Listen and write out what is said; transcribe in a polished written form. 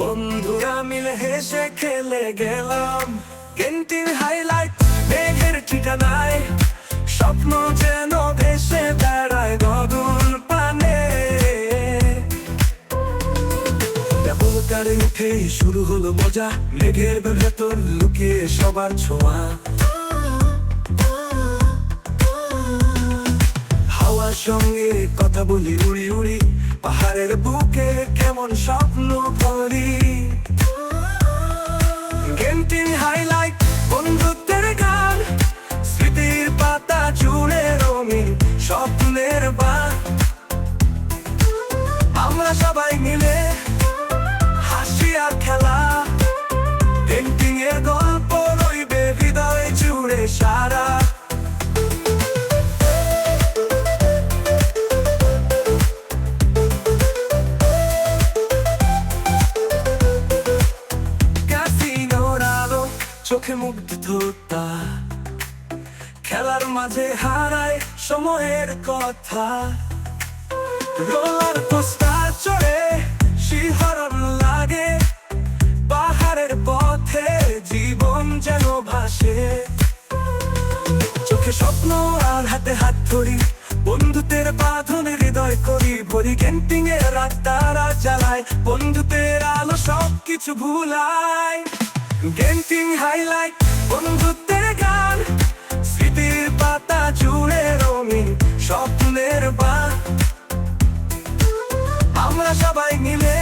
বন্ধুরা মিলে হেসে খেলে গেলাম ক্যান্টিন হাইলাইট মেঘের ঠিকানায়, স্বপ্ন যেন ভেসে বেড়ায় নদুর পানে। ব্যবহারে উঠেই শুরু হলো মজা, মেঘের ভেতর লুকিয়ে সবার ছোঁয়া। হাওয়ার সঙ্গে কথা বলি উড়ি উড়ি, পাহাড়ের বুকে কেমন স্বপ্ন ভরি। ক্যান্টিন হাইলাইট বন্ধুত্বের গান, স্মৃতির পাতা জুড়ে রঙিন স্বপ্নের বান। আমরা সবাই মিলে হাসি আর খেলা, পেন্টিং এর গল্প রইবে হৃদয় জুড়ে সারা। চোখে মুগ্ধতা, খেলার মাঝে হারায় সময়ের কথা। রোলার কোস্টার চড়ে শিহরণ লাগে, পাহাড়ের পথে জীবন যেন ভাসে। চোখে স্বপ্ন আর হাতে হাত ধরি, বন্ধুত্বের বাঁধনে হৃদয় করি ভরি। ক্যান্টিং এর রাত তারা জ্বালায়, বন্ধুত্বের আলো সবকিছু ভুলায়। ক্যান্টিন হাইলাইট বন্ধুত্বের গান, স্মৃতির পাতা জুড়ে রঙিন স্বপ্নের বান। আমরা সবাই মিলে